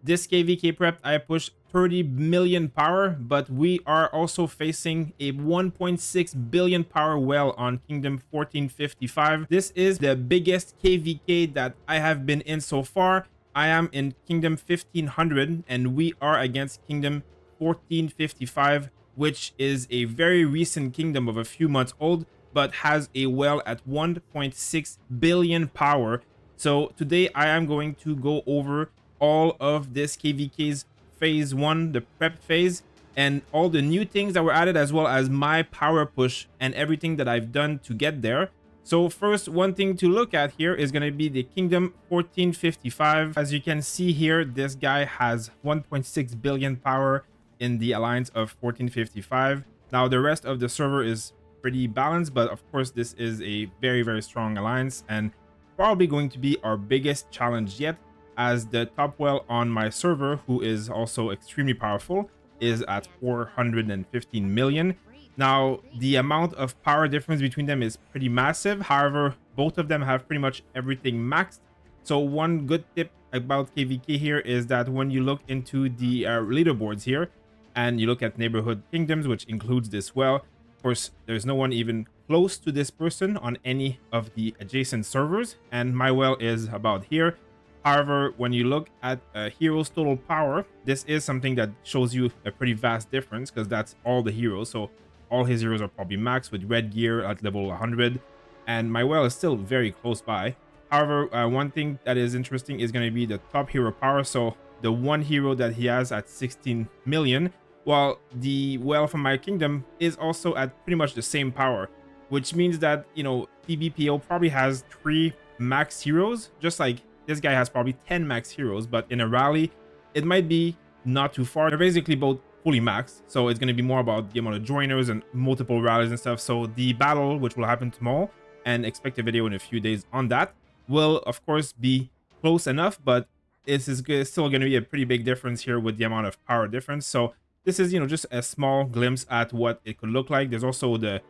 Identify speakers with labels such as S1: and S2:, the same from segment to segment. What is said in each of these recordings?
S1: This KvK Prep, I pushed 30 million power, but we are also facing a 1.6 billion power well on Kingdom 1455. This is the biggest KvK that I have been in so far. I am in Kingdom 1500 and we are against Kingdom 1455, which is a very recent kingdom of a few months old, but has a well at 1.6 billion power. So today I am going to go over all of this KvK's phase 1, the prep phase, and all the new things that were added, as well as my power push and everything that I've done to get there. So first, one thing to look at here is going to be the Kingdom 1455. As you can see here, this guy has 1.6 billion power in the alliance of 1455. Now the rest of the server is pretty balanced, but of course this is a very, very strong alliance and probably going to be our biggest challenge yet, as the top well on my server, who is also extremely powerful, is at 415 million. Now, the amount of power difference between them is pretty massive. However, both of them have pretty much everything maxed. So one good tip about KvK here is that when you look into the leaderboards here, and you look at neighborhood kingdoms, which includes this well, of course, there's no one even close to this person on any of the adjacent servers, and my well is about here. However, when you look at a hero's total power, this is something that shows you a pretty vast difference, because that's all the heroes. So all his heroes are probably maxed with red gear at level 100, and my well is still very close by. However, one thing that is interesting is going to be the top hero power. So the one hero that he has at 16 million, while the well from my kingdom is also at pretty much the same power, which means that, you know, TBPO probably has 3 max heroes, just like this guy has probably 10 max heroes, but in a rally, it might be not too far. They're basically both fully maxed, so it's going to be more about the amount of joiners and multiple rallies and stuff. So the battle, which will happen tomorrow, and expect a video in a few days on that, will of course be close enough, but this is still going to be a pretty big difference here with the amount of power difference. So this is, you know, just a small glimpse at what it could look like. There's also the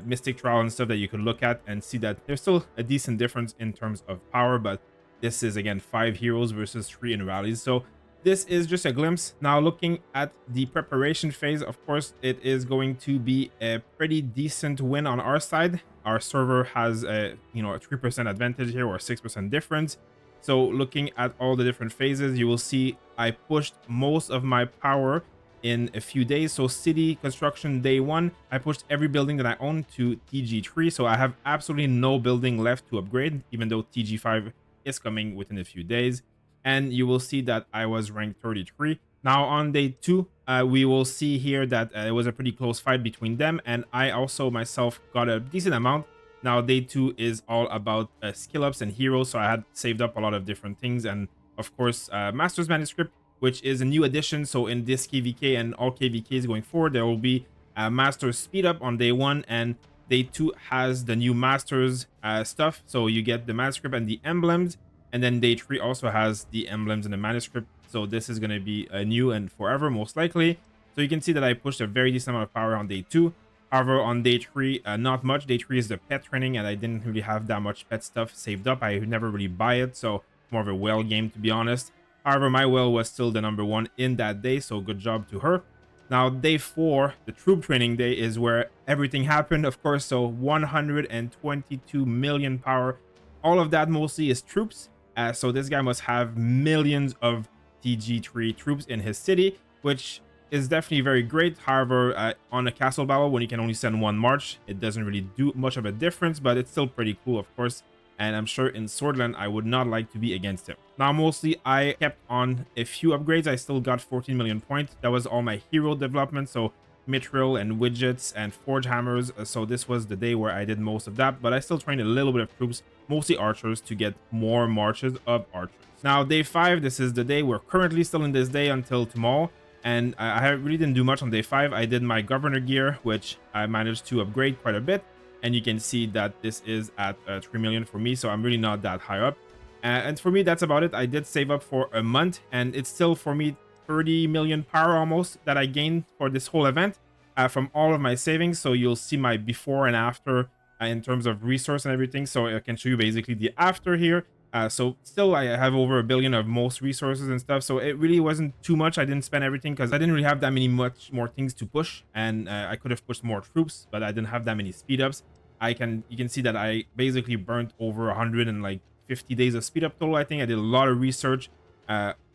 S1: Mystic Trial and stuff that you could look at and see that there's still a decent difference in terms of power, but this is again 5 heroes versus 3 in rallies. So this is just a glimpse. Now looking at the preparation phase, of course, it is going to be a pretty decent win on our side. Our server has a, you know, a 3% advantage here, or 6% difference. So looking at all the different phases, you will see I pushed most of my power in a few days. So city construction day 1, I pushed every building that I own to TG3. So I have absolutely no building left to upgrade, even though TG5 is coming within a few days. And you will see that I was ranked 33. Now on day 2, we will see here that it was a pretty close fight between them, and I also myself got a decent amount. Now day 2 is all about skill ups and heroes, so I had saved up a lot of different things, and of course Master's Manuscript, which is a new addition. So in this KvK and all KvKs going forward, there will be a Master's speed up on day 1, and day 2 has the new Masters stuff. So you get the manuscript and the emblems, and then day 3 also has the emblems and the manuscript. So this is going to be new and forever, most likely. So you can see that I pushed a very decent amount of power on day 2. However, on day 3, not much. Day 3 is the pet training, and I didn't really have that much pet stuff saved up. I never really buy it, so more of a whale game, to be honest. However, my whale was still the number 1 in that day, so good job to her. Now, day 4, the troop training day, is where everything happened, of course. So 122 million power. All of that mostly is troops. So this guy must have millions of TG3 troops in his city, which is definitely very great. However, on a castle battle, when you can only send 1 march, it doesn't really do much of a difference, but it's still pretty cool, of course. And I'm sure in Swordland, I would not like to be against him. Now, mostly, I kept on a few upgrades. I still got 14 million points. That was all my hero development. So mithril and widgets and forge hammers. So this was the day where I did most of that. But I still trained a little bit of troops, mostly archers, to get more marches of archers. Now, day 5, this is the day. We're currently still in this day until tomorrow. And I really didn't do much on day 5. I did my governor gear, which I managed to upgrade quite a bit. And you can see that this is at 3 million for me, so I'm really not that high up. And for me, that's about it. I did save up for a month, and it's still for me 30 million power almost that I gained for this whole event from all of my savings. So you'll see my before and after in terms of resource and everything. So I can show you basically the after here. So still I have over 1 billion of most resources and stuff, so it really wasn't too much. I didn't spend everything because I didn't really have that much more things to push, and I could have pushed more troops, but I didn't have that many speed ups. You can see that I basically burnt over 150 days of speed up total. I think I did a lot of research,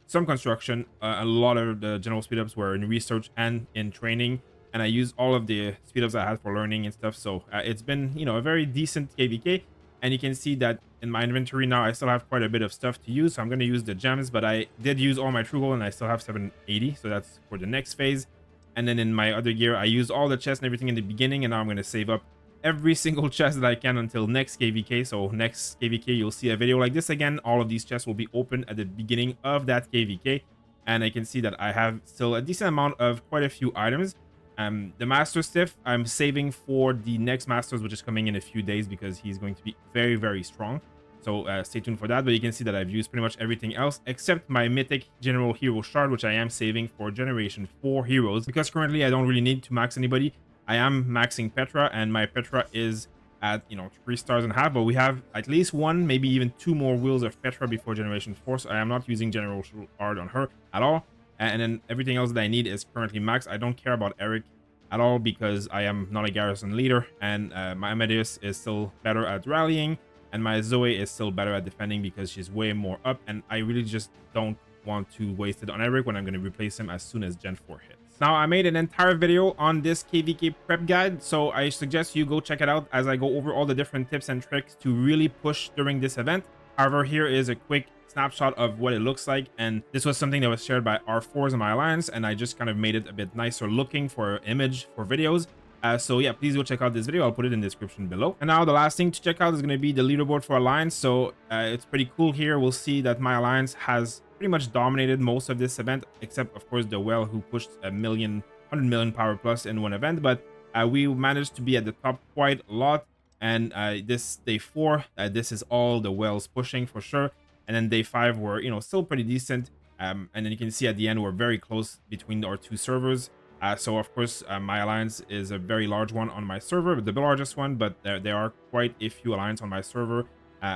S1: some construction, a lot of the general speed ups were in research and in training, and I used all of the speed ups I had for learning and stuff. So it's been, you know, a very decent KvK. And you can see that in my inventory now, I still have quite a bit of stuff to use. So I'm going to use the gems, but I did use all my true gold and I still have 780. So that's for the next phase. And then in my other gear, I used all the chests and everything in the beginning. And now I'm going to save up every single chest that I can until next KvK. So next KvK, you'll see a video like this again. All of these chests will be open at the beginning of that KvK. And I can see that I have still a decent amount of quite a few items. The master stiff I'm saving for the next masters, which is coming in a few days, because he's going to be very, very strong. So stay tuned for that. But you can see that I've used pretty much everything else except my mythic general hero shard, which I am saving for generation 4 heroes, because currently I don't really need to max anybody. I am maxing Petra, and my Petra is at, you know, 3.5 stars, but we have at least 1, maybe even 2 more wheels of Petra before generation 4, so I am not using general shard on her at all. And then everything else that I need is currently maxed. I don't care about Eric at all because I am not a garrison leader, and my Amadeus is still better at rallying, and my Zoe is still better at defending because she's way more up, and I really just don't want to waste it on Eric when I'm going to replace him as soon as Gen 4 hits. Now, I made an entire video on this KvK prep guide, so I suggest you go check it out as I go over all the different tips and tricks to really push during this event. However, here is a quick snapshot of what it looks like, and this was something that was shared by R4s in my alliance, and I just kind of made it a bit nicer looking for image for videos. So yeah, please go check out this video. I'll put it in the description below. And now the last thing to check out is going to be the leaderboard for alliance. So it's pretty cool here. We'll see that my alliance has pretty much dominated most of this event, except of course the well, who pushed 100 million power plus in one event, but we managed to be at the top quite a lot. And this day 4, this is all the wells pushing for sure. And then day 5 were, you know, still pretty decent. And then you can see at the end we're very close between our 2 servers. So of course my alliance is a very large one on my server, the largest one, but there are quite a few alliance on my server,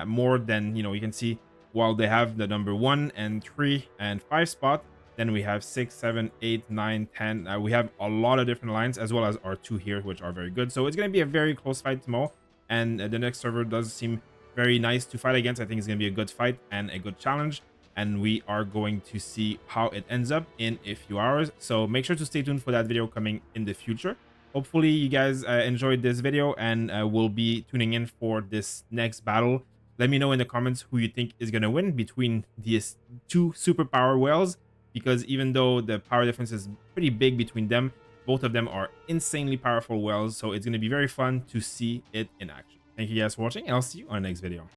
S1: more than, you know, you can see. While they have the number 1 and 3 and 5 spot, then we have 6, 7, 8, 9, 10. We have a lot of different alliance, as well as our 2 here, which are very good. So it's going to be a very close fight tomorrow, and the next server does seem very nice to fight against. I think it's going to be a good fight and a good challenge, and we are going to see how it ends up in a few hours. So make sure to stay tuned for that video coming in the future. Hopefully you guys enjoyed this video, and will be tuning in for this next battle. Let me know in the comments who you think is going to win between these 2 superpower whales, because even though the power difference is pretty big between them, both of them are insanely powerful whales. So it's going to be very fun to see it in action. Thank you guys for watching, and I'll see you on the next video.